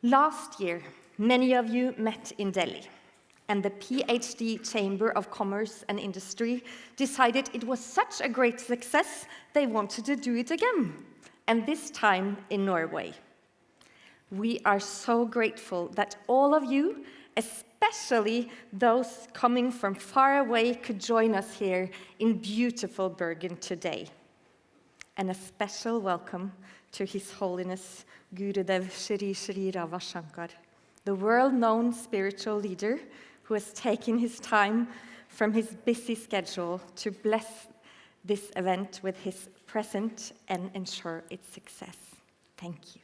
Last year, many of you met in Delhi, and the PhD Chamber of Commerce and Industry decided it was such a great success, they wanted to do it again, and this time in Norway. We are so grateful that all of you, especially those coming from far away, could join us here in beautiful Bergen today. And a special welcome to His Holiness Gurudev Shri Shri Ravi Shankar, the world-known spiritual leader who has taken his time from his busy schedule to bless this event with his presence and ensure its success. Thank you.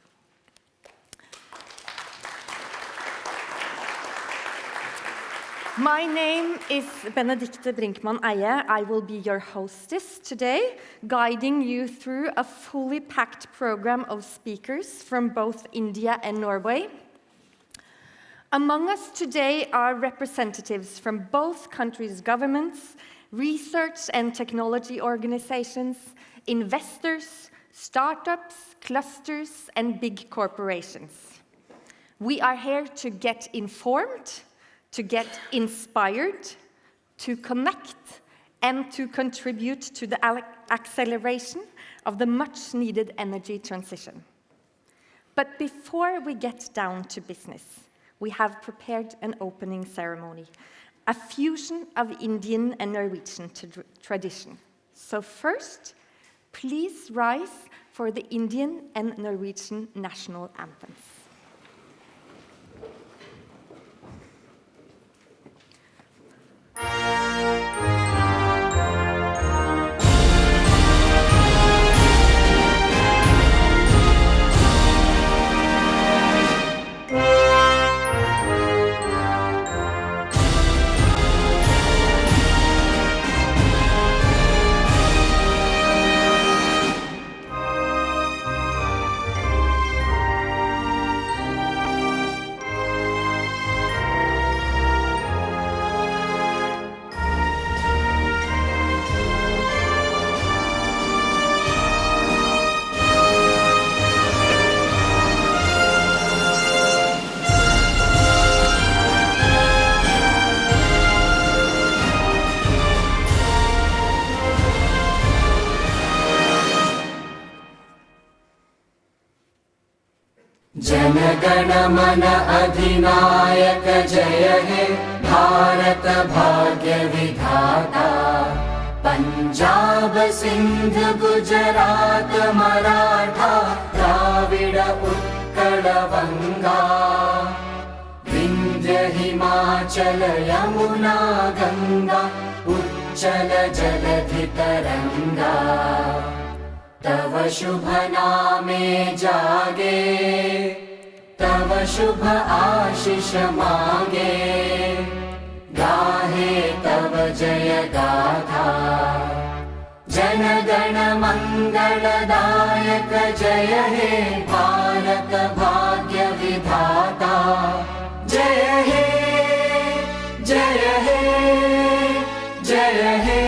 My name is Benedicte Brinkmann Eie. I will be your hostess today, guiding you through a fully packed program of speakers from both India and Norway. Among us today are representatives from both countries' governments, research and technology organizations, investors, startups, clusters, and big corporations. We are here to get informed, to get inspired, to connect, and to contribute to the acceleration of the much-needed energy transition. But before we get down to business, we have prepared an opening ceremony, a fusion of Indian and Norwegian tradition. So first, please rise for the Indian and Norwegian national anthems. जनगण मन अधिनायक जय हे भारत भाग्य विधाता पंजाब सिंध गुजरात मराठा द्राविड उत्कल बंगा विंध्य हिमाचल यमुना गंगा उच्चल जलधि तरंगा तव शुभ नामे जागे तव शुभ आशीष मांगे गाहे तव जय गाथा जन गण मंगलदायक जय हे भारत भाग्य विधाता जय हे जय हे जय हे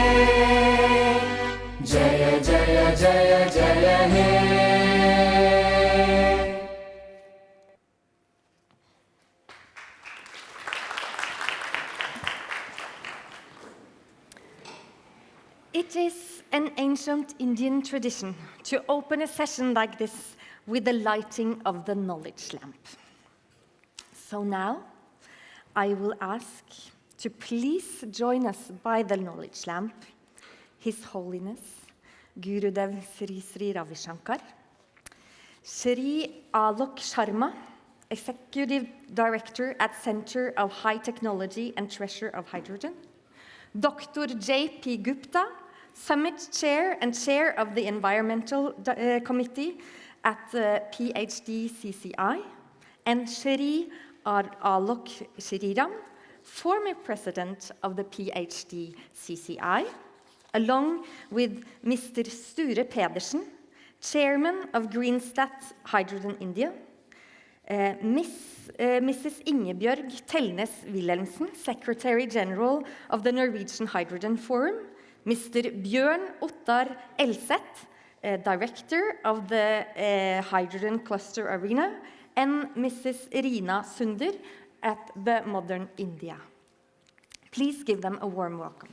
जय जय जय जय हे It is an ancient Indian tradition to open a session like this with the lighting of the knowledge lamp. So now, I will ask to please join us by the knowledge lamp, His Holiness Gurudev Shri Shri Ravi Shankar, Shri Alok Sharma, Executive Director at Center of High Technology and Treasure of Hydrogen, Dr. J.P. Gupta, Summit Chair and Chair of the Environmental Committee at the PhD CCI, and Shri Alok Shriram, former President of the PhD CCI, along with Mr. Sture Pedersen, Chairman of Greenstat Hydrogen India, Mrs. Ingebjørg Telnes Wilhelmsen, Secretary General of the Norwegian Hydrogen Forum, Mr. Bjørn Ottar Elseth, Director of the Hydrogen Cluster Arena, and Mrs. Rina Sunder at the Modern India. Please give them a warm welcome.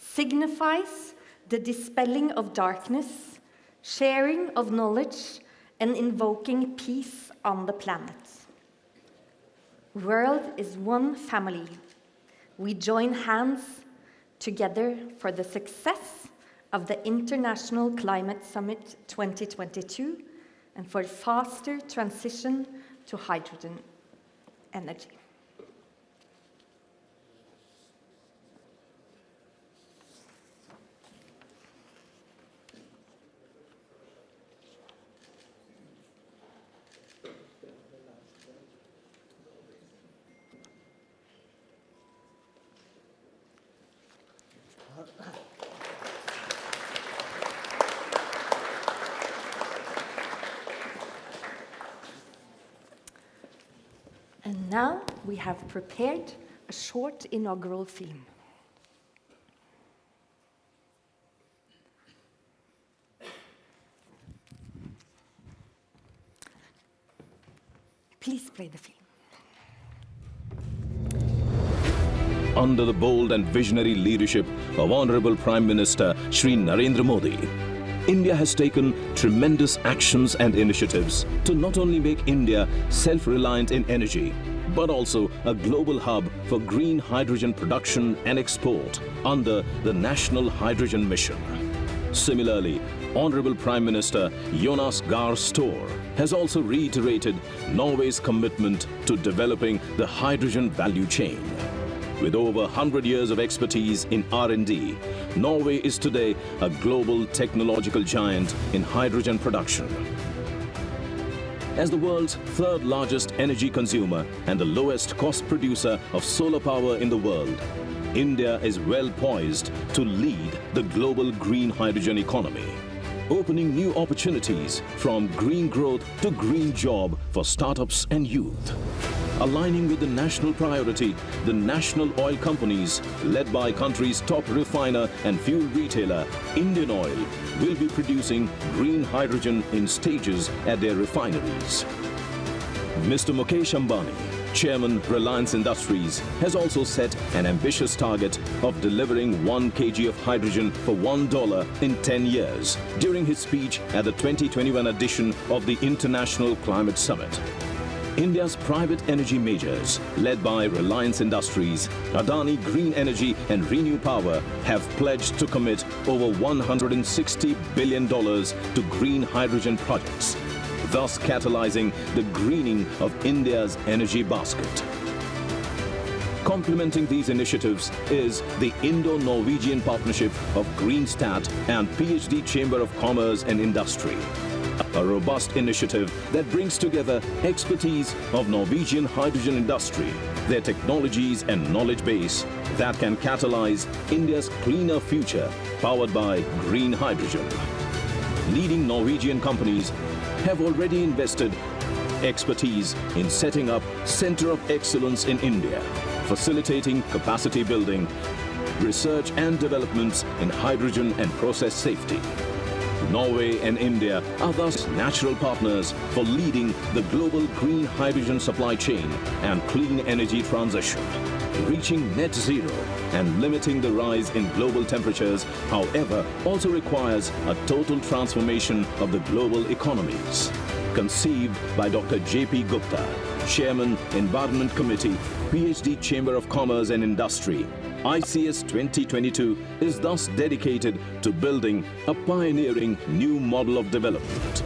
Signifies the dispelling of darkness, sharing of knowledge, and invoking peace on the planet. World is one family. We join hands together for the success of the International Climate Summit 2022 and for faster transition to hydrogen energy. And now we have prepared a short inaugural film. Please play the film. Under the bold and visionary leadership of Honorable Prime Minister Shri Narendra Modi, India has taken tremendous actions and initiatives to not only make India self-reliant in energy, but also a global hub for green hydrogen production and export under the National Hydrogen Mission. Similarly, Honorable Prime Minister Jonas Gahr Store has also reiterated Norway's commitment to developing the hydrogen value chain. With over 100 years of expertise in R&D, Norway is today a global technological giant in hydrogen production. As the world's third largest energy consumer and the lowest cost producer of solar power in the world, India is well poised to lead the global green hydrogen economy, opening new opportunities from green growth to green job for startups and youth. Aligning with the national priority, the national oil companies, led by country's top refiner and fuel retailer, Indian Oil, will be producing green hydrogen in stages at their refineries. Mr. Mukesh Ambani, Chairman Reliance Industries, has also set an ambitious target of delivering 1 kg of hydrogen for $1 in 10 years during his speech at the 2021 edition of the International Climate Summit. India's private energy majors, led by Reliance Industries, Adani Green Energy and Renew Power, have pledged to commit over $160 billion to green hydrogen projects, thus catalyzing the greening of India's energy basket. Complementing these initiatives is the Indo-Norwegian Partnership of Greenstat and PhD Chamber of Commerce and Industry, a robust initiative that brings together expertise of Norwegian hydrogen industry, their technologies and knowledge base that can catalyze India's cleaner future powered by green hydrogen. Leading Norwegian companies have already invested expertise in setting up Center of Excellence in India, facilitating capacity building, research and developments in hydrogen and process safety. Norway and India are thus natural partners for leading the global green hydrogen supply chain and clean energy transition. Reaching net zero and limiting the rise in global temperatures, however, also requires a total transformation of the global economies. Conceived by Dr. J.P. Gupta, Chairman, Environment Committee, PhD Chamber of Commerce and Industry, ICS 2022 is thus dedicated to building a pioneering new model of development,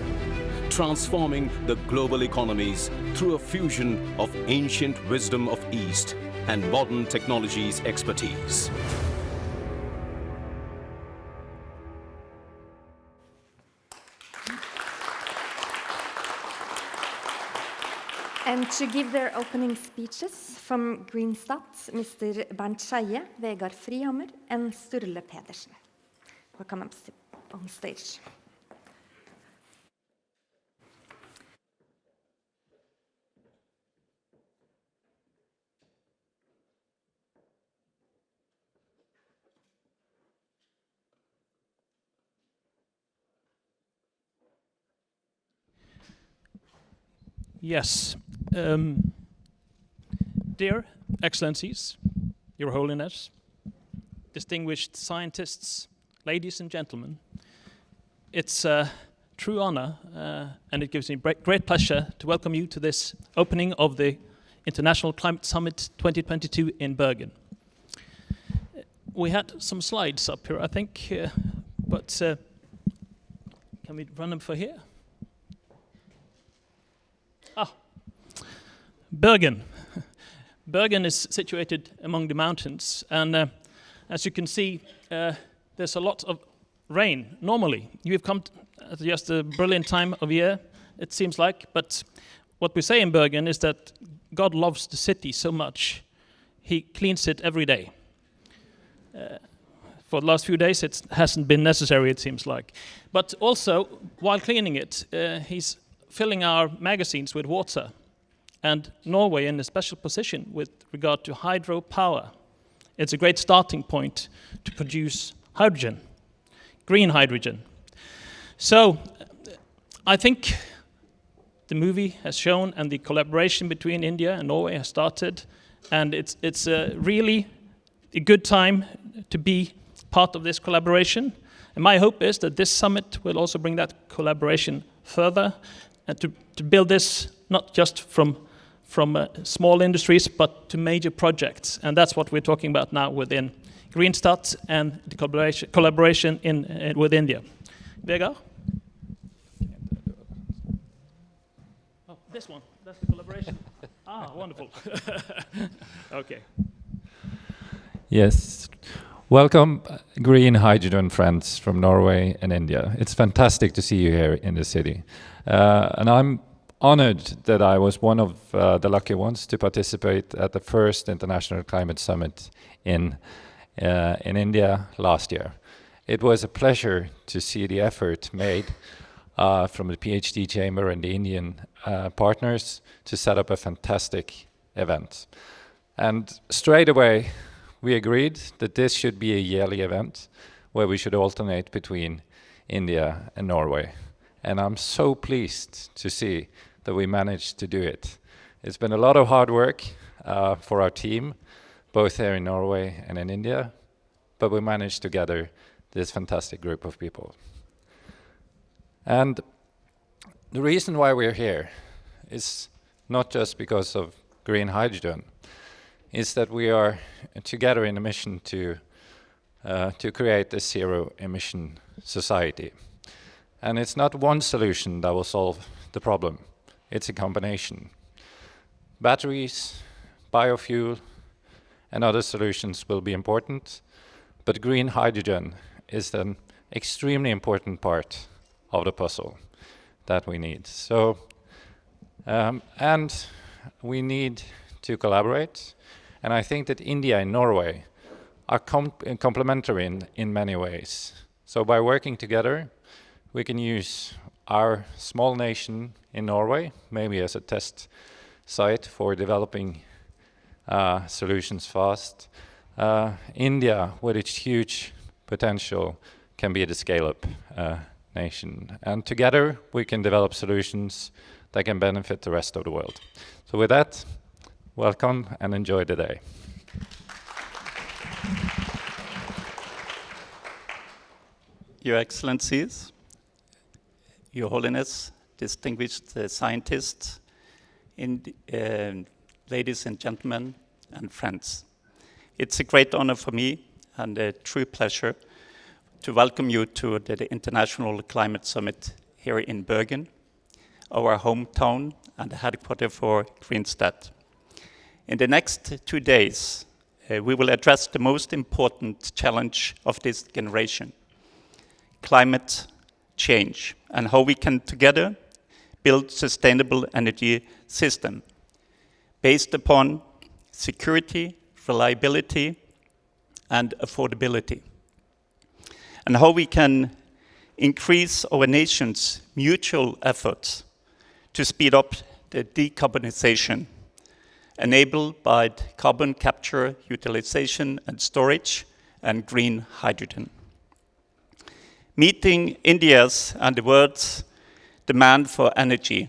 transforming the global economies through a fusion of ancient wisdom of East and modern technologies expertise. And to give their opening speeches from Greenstat, Mr. Bernt Skeie, Vegard Frihammer, and Sturle Pedersen. Welcome up on stage. Yes. Dear Excellencies, Your Holiness, distinguished scientists, ladies and gentlemen, it's a true honor and it gives me great pleasure to welcome you to this opening of the International Climate Summit 2022 in Bergen. We had some slides up here, I think, but can we run them for here? Bergen. Bergen is situated among the mountains, and as you can see, there's a lot of rain. Normally, you've come at just a brilliant time of year, it seems like, but what we say in Bergen is that God loves the city so much, he cleans it every day. For the last few days, it hasn't been necessary, it seems like. But also, while cleaning it, he's filling our magazines with water. And Norway in a special position with regard to hydropower. It's a great starting point to produce hydrogen, green hydrogen. So I think the movie has shown and the collaboration between India and Norway has started, and it's really a good time to be part of this collaboration. And my hope is that this summit will also bring that collaboration further and to build this not just from small industries, but to major projects. And that's what we're talking about now within Greenstat and the collaboration with India. Vegard? Oh, this one, that's the collaboration. Wonderful. Okay. Yes. Welcome, green hydrogen friends from Norway and India. It's fantastic to see you here in the city. And I'm honored that I was one of the lucky ones to participate at the first International Climate Summit in India last year. It was a pleasure to see the effort made from the PhD chamber and the Indian partners to set up a fantastic event. And straight away, we agreed that this should be a yearly event where we should alternate between India and Norway. And I'm so pleased to see that we managed to do it. It's been a lot of hard work for our team, both here in Norway and in India, but we managed to gather this fantastic group of people. And the reason why we're here is not just because of green hydrogen, is that we are together in a mission to create a zero-emission society. And it's not one solution that will solve the problem. It's a combination. Batteries, biofuel, and other solutions will be important, but green hydrogen is an extremely important part of the puzzle that we need. So, and we need to collaborate, and I think that India and Norway are complementary in many ways. So by working together, we can use our small nation in Norway, maybe as a test site for developing solutions fast. India, with its huge potential, can be the scale-up nation. And together, we can develop solutions that can benefit the rest of the world. So with that, welcome and enjoy the day. Your Excellencies, Your Holiness, distinguished scientists, ladies and gentlemen, and friends. It's a great honor for me and a true pleasure to welcome you to the International Climate Summit here in Bergen, our hometown and the headquarters for Greenstat. In the next 2 days, we will address the most important challenge of this generation, climate change, and how we can together build sustainable energy system based upon security, reliability, and affordability, and how we can increase our nation's mutual efforts to speed up the decarbonization enabled by carbon capture, utilization and storage, and green hydrogen. Meeting India's and the world's demand for energy,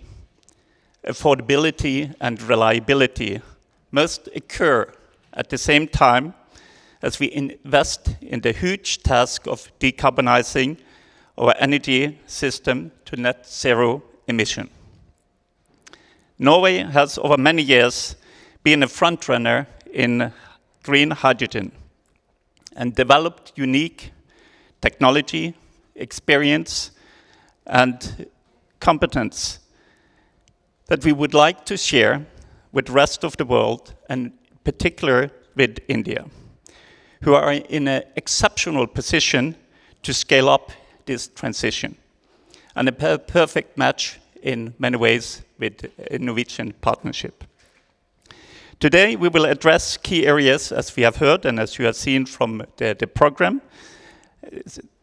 affordability and reliability must occur at the same time as we invest in the huge task of decarbonizing our energy system to net zero emission. Norway has over many years been a frontrunner in green hydrogen and developed unique technology, experience, and competence that we would like to share with the rest of the world, and in particular with India, who are in an exceptional position to scale up this transition, and a perfect match in many ways with a Norwegian partnership. Today we will address key areas, as we have heard and as you have seen from the program,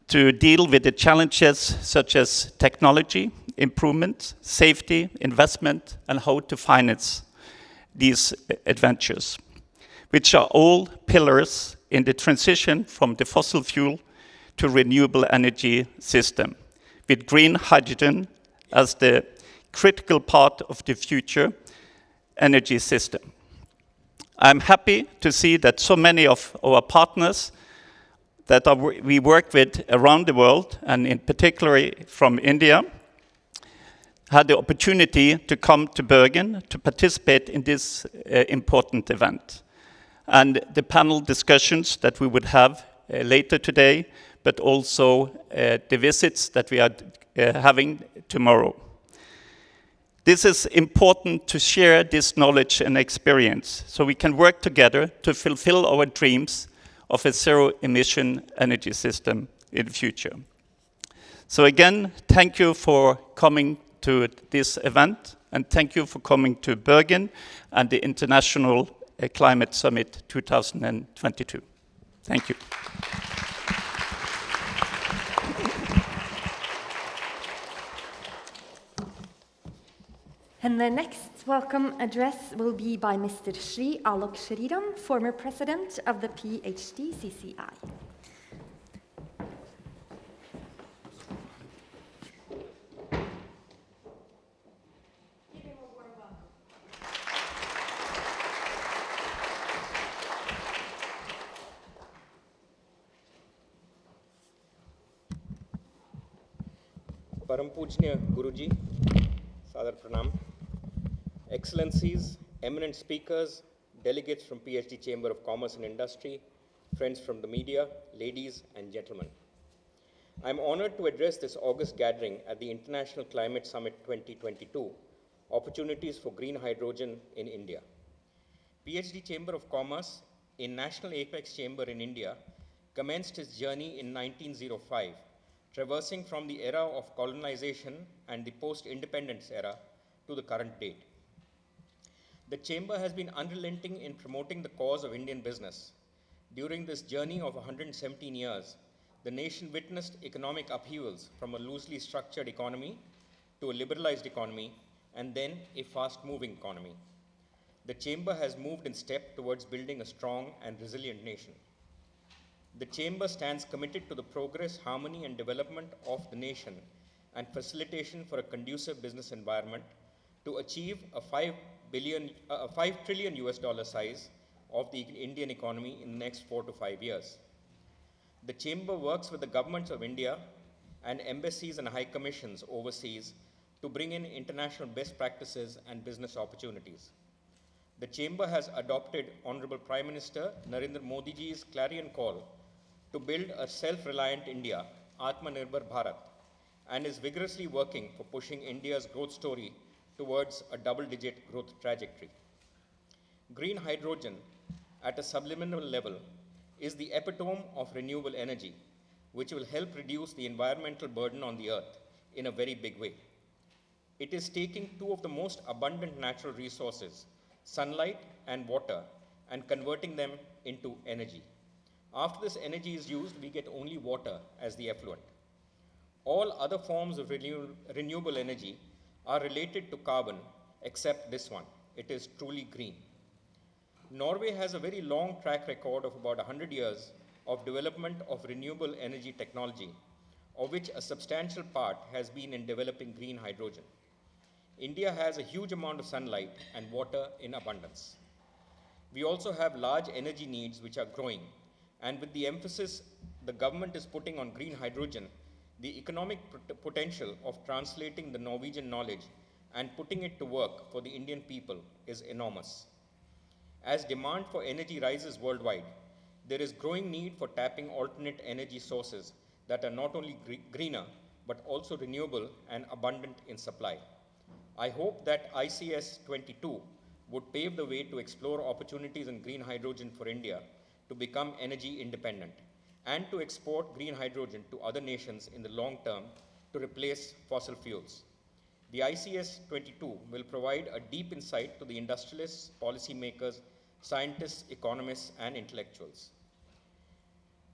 to deal with the challenges such as technology, improvement, safety, investment, and how to finance these adventures, which are all pillars in the transition from the fossil fuel to renewable energy system, with green hydrogen as the critical part of the future energy system. I'm happy to see that so many of our partners that we work with around the world, and in particular from India, had the opportunity to come to Bergen to participate in this important event. And the panel discussions that we would have later today, but also the visits that we are having tomorrow. This is important to share this knowledge and experience so we can work together to fulfill our dreams of a zero-emission energy system in the future. So again, thank you for coming to this event, and thank you for coming to Bergen and the International Climate Summit 2022. Thank you. And the next welcome address will be by Mr. Sri Alok Shriram, former president of the PhD CCI. परम पूजनीय गुरुजी, सादर pranam, excellencies, eminent speakers, delegates from PhD Chamber of Commerce and Industry, friends from the media, ladies and gentlemen. I'm honored to address this August gathering at the International Climate Summit 2022, Opportunities for Green Hydrogen in India. PhD Chamber of Commerce, a national apex chamber in India, commenced its journey in 1905, traversing from the era of colonization and the post-independence era to the current date. The Chamber has been unrelenting in promoting the cause of Indian business. During this journey of 117 years, the nation witnessed economic upheavals from a loosely structured economy to a liberalized economy, and then a fast-moving economy. The Chamber has moved in step towards building a strong and resilient nation. The Chamber stands committed to the progress, harmony, and development of the nation and facilitation for a conducive business environment to achieve a $5 trillion US size of the Indian economy in the next 4 to 5 years. The Chamber works with the governments of India and embassies and high commissions overseas to bring in international best practices and business opportunities. The Chamber has adopted Honorable Prime Minister Narendra Modi ji's clarion call to build a self-reliant India, Atmanirbhar Bharat, and is vigorously working for pushing India's growth story towards a double-digit growth trajectory. Green hydrogen, at a subliminal level, is the epitome of renewable energy, which will help reduce the environmental burden on the earth in a very big way. It is taking two of the most abundant natural resources, sunlight, and water, and converting them into energy. After this energy is used, we get only water as the effluent. All other forms of renewable energy are related to carbon except this one. It is truly green. Norway has a very long track record of about 100 years of development of renewable energy technology, of which a substantial part has been in developing green hydrogen. India has a huge amount of sunlight and water in abundance. We also have large energy needs which are growing, and with the emphasis the government is putting on green hydrogen, the economic potential of translating the Norwegian knowledge and putting it to work for the Indian people is enormous. As demand for energy rises worldwide, there is growing need for tapping alternate energy sources that are not only greener, but also renewable and abundant in supply. I hope that ICS 22 would pave the way to explore opportunities in green hydrogen for India to become energy independent and to export green hydrogen to other nations in the long term to replace fossil fuels. The ICS 22 will provide a deep insight to the industrialists, policymakers, scientists, economists, and intellectuals.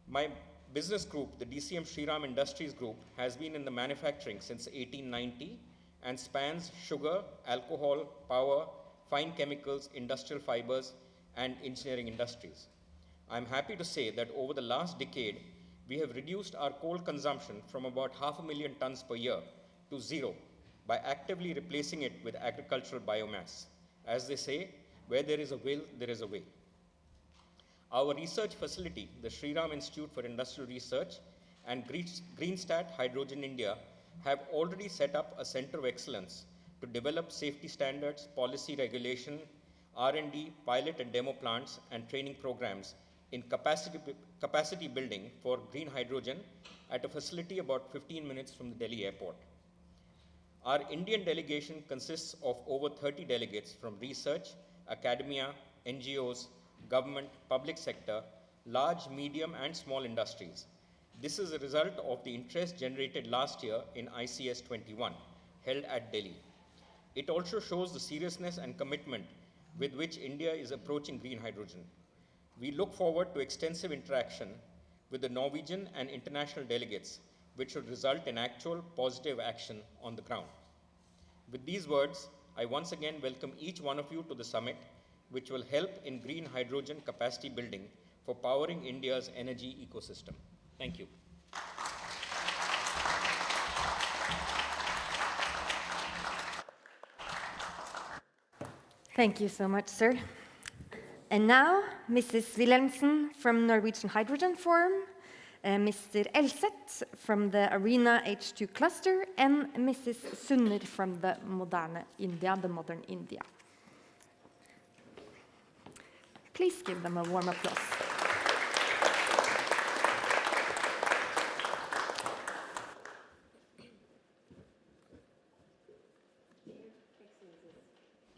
My business group, the DCM Shriram Industries Group, has been in the manufacturing since 1890 and spans sugar, alcohol, power, fine chemicals, industrial fibers, and engineering industries. I'm happy to say that over the last decade, we have reduced our coal consumption from about 500,000 tons per year to zero by actively replacing it with agricultural biomass. As they say, where there is a will, there is a way. Our research facility, the Shriram Institute for Industrial Research and Greenstat Hydrogen India, have already set up a center of excellence to develop safety standards, policy regulation, R&D, pilot and demo plants, and training programs in capacity building for green hydrogen at a facility about 15 minutes from the Delhi airport. Our Indian delegation consists of over 30 delegates from research, academia, NGOs, government, public sector, large, medium, and small industries. This is a result of the interest generated last year in ICS 21, held at Delhi. It also shows the seriousness and commitment with which India is approaching green hydrogen. We look forward to extensive interaction with the Norwegian and international delegates, which should result in actual positive action on the ground. With these words, I once again welcome each one of you to the summit, which will help in green hydrogen capacity building for powering India's energy ecosystem. Thank you. Thank you so much, sir. And now, Mrs. Wilhelmsen from Norwegian Hydrogen Forum, Mr. Elseth from the Arena H2 Cluster, and Mrs. Sunner from the Modern India. Please give them a warm applause.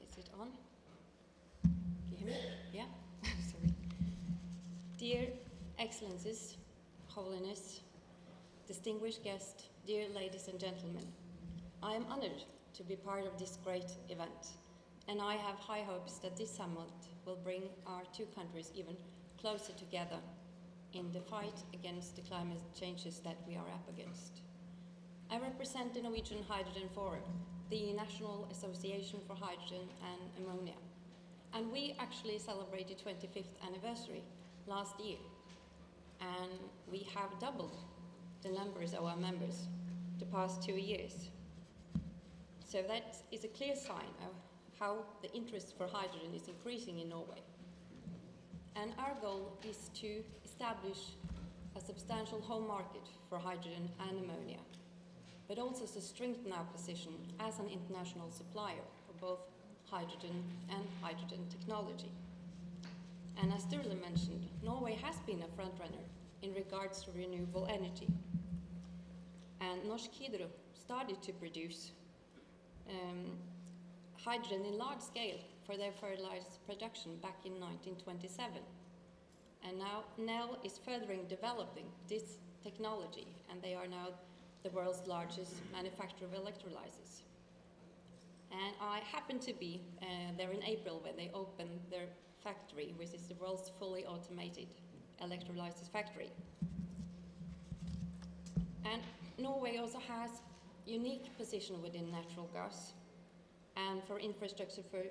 Is it on? Can you hear me? Yeah? Sorry. Dear Excellencies, Holiness, distinguished guests, dear ladies and gentlemen, I am honored to be part of this great event, and I have high hopes that this summit will bring our two countries even closer together in the fight against the climate changes that we are up against. I represent the Norwegian Hydrogen Forum, the National Association for Hydrogen and Ammonia, and we actually celebrated 25th anniversary last year, and we have doubled the numbers of our members the past 2 years. So that is a clear sign of how the interest for hydrogen is increasing in Norway. And our goal is to establish a substantial home market for hydrogen and ammonia, but also to strengthen our position as an international supplier for both hydrogen and hydrogen technology. And as Sturle mentioned, Norway has been a frontrunner in regards to renewable energy. And Norsk Hydro started to produce hydrogen in large scale for their fertilizer production back in 1927. And now Nel is furthering developing this technology, and they are now the world's largest manufacturer of electrolyzers. And I happened to be there in April when they opened their factory, which is the world's fully automated electrolysis factory. And Norway also has unique position within natural gas and for infrastructure for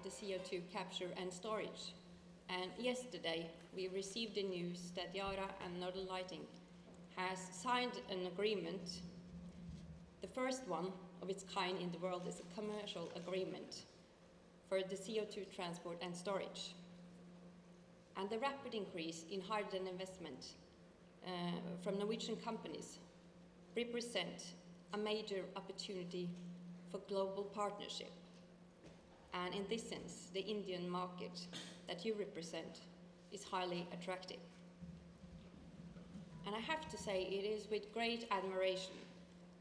the CO2 capture and storage. And yesterday we received the news that Yara and Northern Lighting has signed an agreement. The first one of its kind in the world is a commercial agreement for the CO2 transport and storage. And the rapid increase in hydrogen investment from Norwegian companies represent a major opportunity for global partnership. And in this sense, the Indian market that you represent is highly attractive. And I have to say, it is with great admiration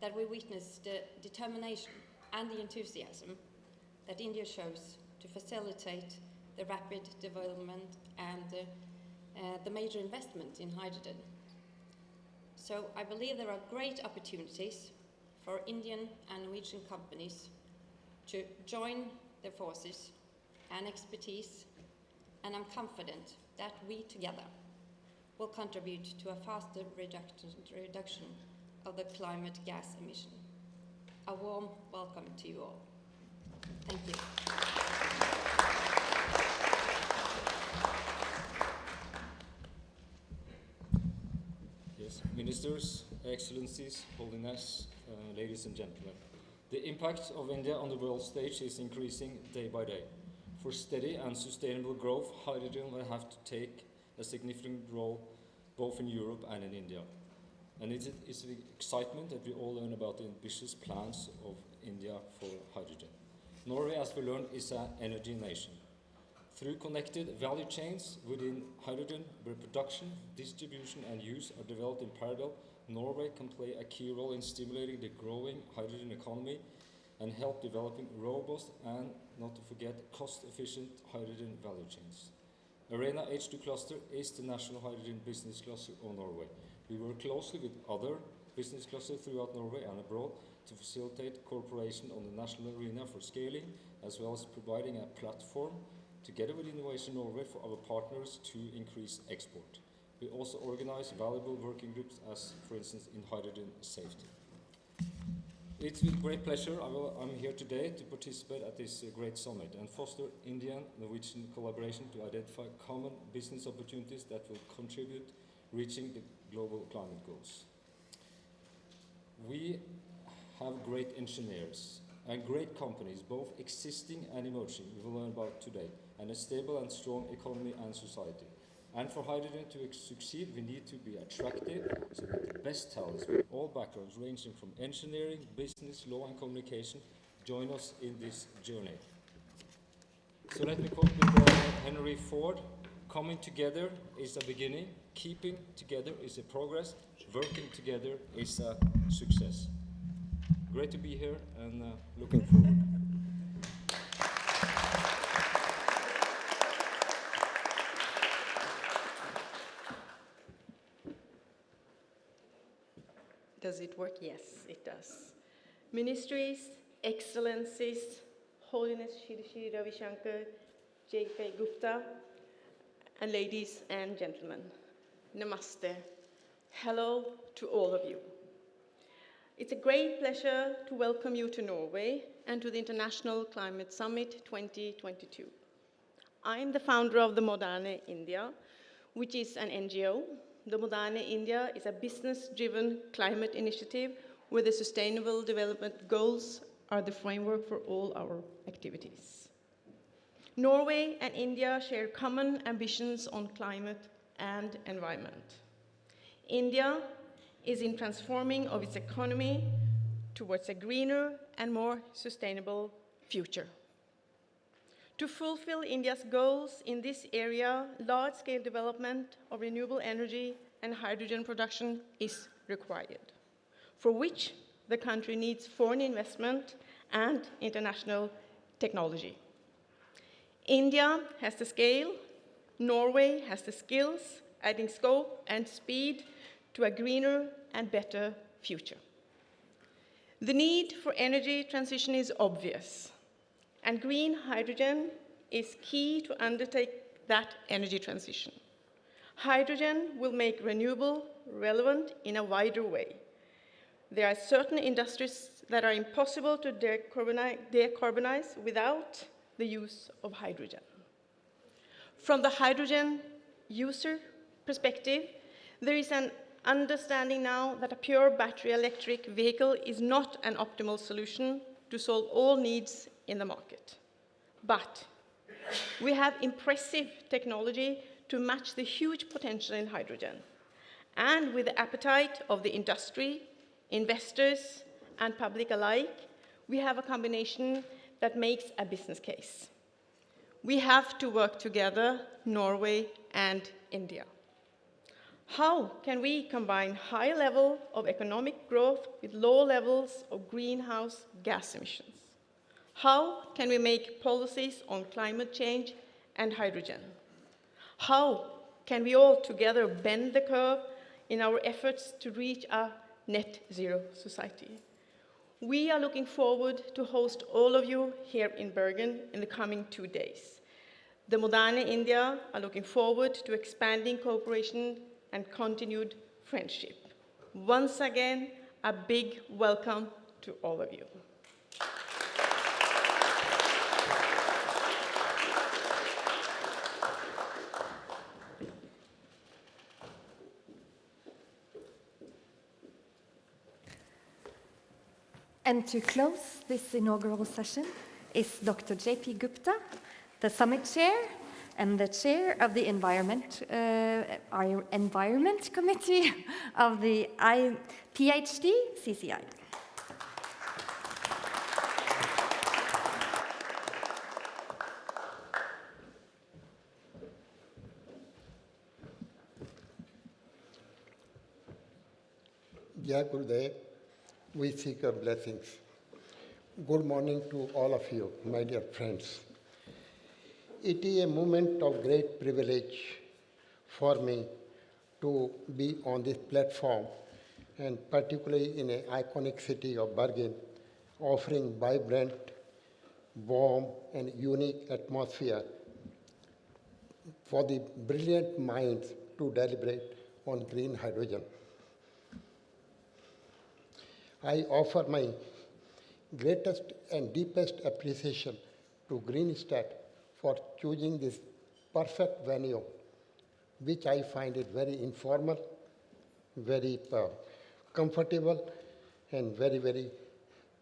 that we witness the determination and the enthusiasm that India shows to facilitate the rapid development and the major investment in hydrogen. So I believe there are great opportunities for Indian and Norwegian companies to join their forces and expertise, and I'm confident that we together will contribute to a faster reduction of the climate gas emission. A warm welcome to you all. Thank you. Yes, Ministers, Excellencies, Holiness, ladies and gentlemen. The impact of India on the world stage is increasing day by day. For steady and sustainable growth, hydrogen will have to take a significant role both in Europe and in India. And it's the excitement that we all learn about the ambitious plans of India for hydrogen. Norway, as we learned, is an energy nation. Through connected value chains within hydrogen, where production, distribution and use are developed in parallel, Norway can play a key role in stimulating the growing hydrogen economy and help developing robust and, not to forget, cost-efficient hydrogen value chains. Arena H2 Cluster is the national hydrogen business cluster of Norway. We work closely with other business clusters throughout Norway and abroad to facilitate cooperation on the national arena for scaling, as well as providing a platform together with Innovation Norway for our partners to increase export. We also organize valuable working groups, as for instance in hydrogen safety. It's with great pleasure I'm here today to participate at this great summit and foster Indian-Norwegian collaboration to identify common business opportunities that will contribute reaching the global climate goals. We have great engineers and great companies, both existing and emerging, we will learn about today, and a stable and strong economy and society. And for hydrogen to succeed, we need to be attractive so that the best talents with all backgrounds ranging from engineering, business, law and communication join us in this journey. So let me quote with Henry Ford, coming together is a beginning, keeping together is a progress, working together is a success. Great to be here and looking forward. Does it work? Yes, it does. Ministries, Excellencies, Holiness Shri Ravi Shankar, J.K. Gupta, and ladies and gentlemen, Namaste. Hello to all of you. It's a great pleasure to welcome you to Norway and to the International Climate Summit 2022. I'm the founder of the Moderne India, which is an NGO. The Moderne India is a business-driven climate initiative where the Sustainable Development Goals are the framework for all our activities. Norway and India share common ambitions on climate and environment. India is in transforming of its economy towards a greener and more sustainable future. To fulfill India's goals in this area, large-scale development of renewable energy and hydrogen production is required, for which the country needs foreign investment and international technology. India has the scale, Norway has the skills, adding scope and speed to a greener and better future. The need for energy transition is obvious. And green hydrogen is key to undertake that energy transition. Hydrogen will make renewable relevant in a wider way. There are certain industries that are impossible to decarbonize without the use of hydrogen. From the hydrogen user perspective, there is an understanding now that a pure battery electric vehicle is not an optimal solution to solve all needs in the market. But we have impressive technology to match the huge potential in hydrogen. And with the appetite of the industry, investors, and public alike, we have a combination that makes a business case. We have to work together, Norway and India. How can we combine high level of economic growth with low levels of greenhouse gas emissions? How can we make policies on climate change and hydrogen? How can we all together bend the curve in our efforts to reach a net zero society? We are looking forward to host all of you here in Bergen in the coming 2 days. The Moderne India are looking forward to expanding cooperation and continued friendship. Once again, a big welcome to all of you. And to close this inaugural session is Dr. J.P. Gupta, the Summit Chair and the Chair of the Environment Committee of the PhD CCI. Jai Gurudev, we seek your blessings. Good morning to all of you, my dear friends. It is a moment of great privilege for me to be on this platform, and particularly in an iconic city of Bergen, offering vibrant, warm, and unique atmosphere for the brilliant minds to deliberate on green hydrogen. I offer my greatest and deepest appreciation to Greenstat for choosing this perfect venue, which I find it very informal, very comfortable, and very, very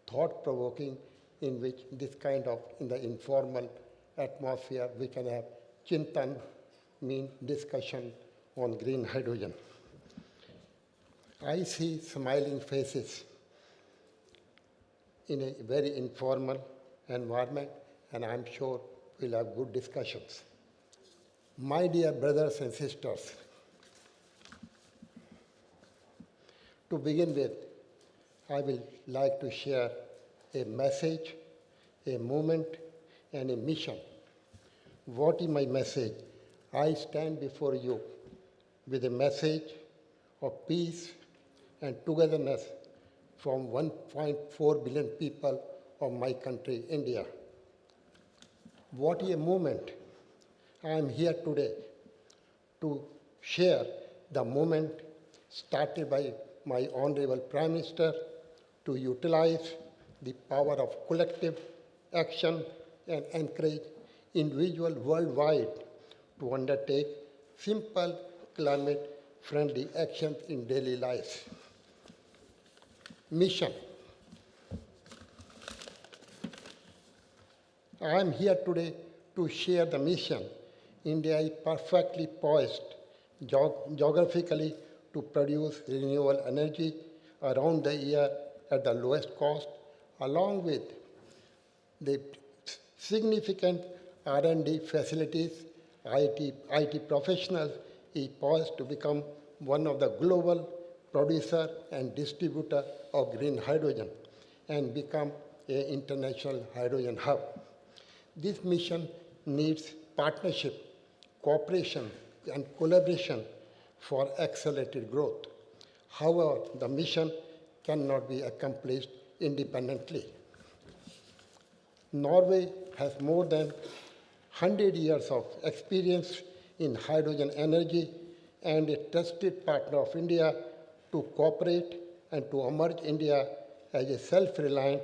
thought-provoking, in which this kind of, in the informal atmosphere, we can have chintan, mean discussion on green hydrogen. I see smiling faces in a very informal environment, and I'm sure we'll have good discussions. My dear brothers and sisters, to begin with, I will like to share a message, a movement, and a mission. What is my message? I stand before you with a message of peace and togetherness from 1.4 billion people of my country, India. What a moment. I am here today to share the moment started by my Honorable Prime Minister to utilize the power of collective action and encourage individuals worldwide to undertake simple climate-friendly actions in daily life. Mission. I am here today to share the mission. India is perfectly poised geographically to produce renewable energy around the year at the lowest cost, along with the significant R&D facilities. IT professionals is poised to become one of the global producer and distributor of green hydrogen and become an international hydrogen hub. This mission needs partnership, cooperation, and collaboration for accelerated growth. However, the mission cannot be accomplished independently. Norway has more than 100 years of experience in hydrogen energy and a trusted partner of India to cooperate and to emerge India as a self-reliant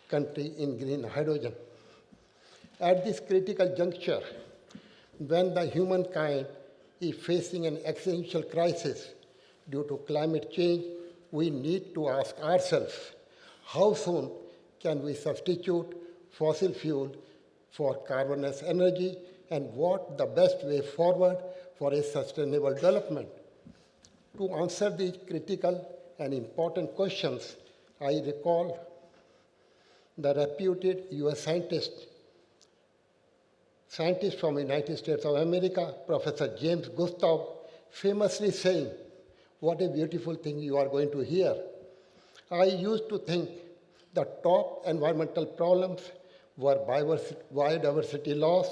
country in green hydrogen. At this critical juncture, when the humankind is facing an existential crisis due to climate change, we need to ask ourselves, how soon can we substitute fossil fuel for carbonless energy, and what the best way forward for a sustainable development? To answer these critical and important questions, I recall the reputed US scientist from the United States of America, Professor James Gustav, famously saying, "What a beautiful thing you are going to hear." I used to think the top environmental problems were biodiversity loss,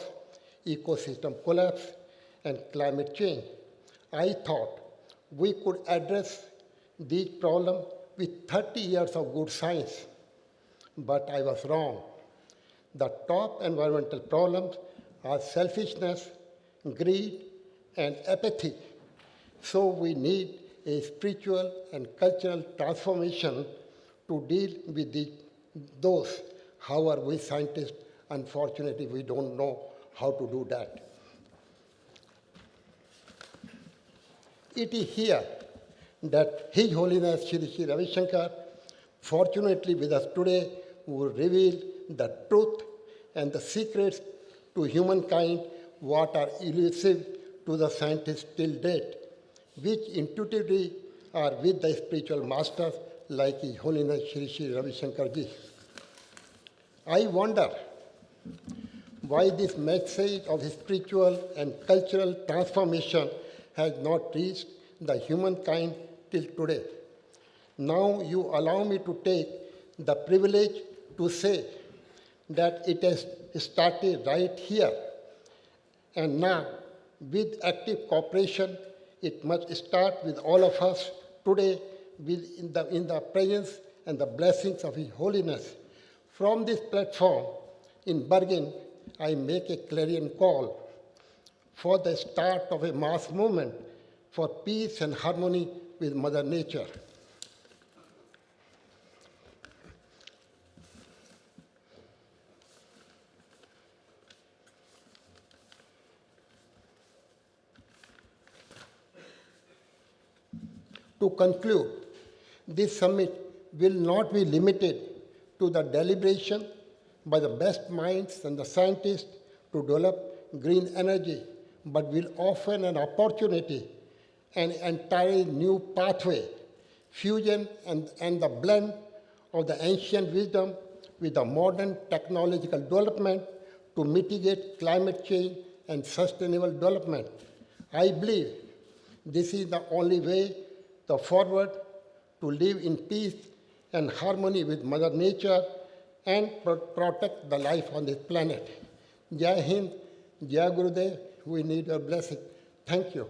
ecosystem collapse, and climate change. I thought we could address these problems with 30 years of good science, but I was wrong. The top environmental problems are selfishness, greed, and apathy. So we need a spiritual and cultural transformation to deal with those. However, we scientists, unfortunately, we don't know how to do that. It is here that His Holiness Shri Shri Ravi Shankar, fortunately with us today, will reveal the truth and the secrets to humankind what are elusive to the scientists till date, which intuitively are with the spiritual masters like His Holiness Shri Shri Ravi Shankar Ji. I wonder why this message of spiritual and cultural transformation has not reached the humankind till today. Now you allow me to take the privilege to say that it has started right here. And now, with active cooperation, it must start with all of us today in the presence and the blessings of His Holiness. From this platform in Bergen, I make a clarion call for the start of a mass movement for peace and harmony with Mother Nature. To conclude, this summit will not be limited to the deliberation by the best minds and the scientists to develop green energy, but will offer an opportunity, an entirely new pathway, fusion and the blend of the ancient wisdom with the modern technological development to mitigate climate change and sustainable development. I believe this is the only way forward to live in peace and harmony with Mother Nature and protect the life on this planet. Jai Hind, Jai Gurudev, we need your blessing. Thank you.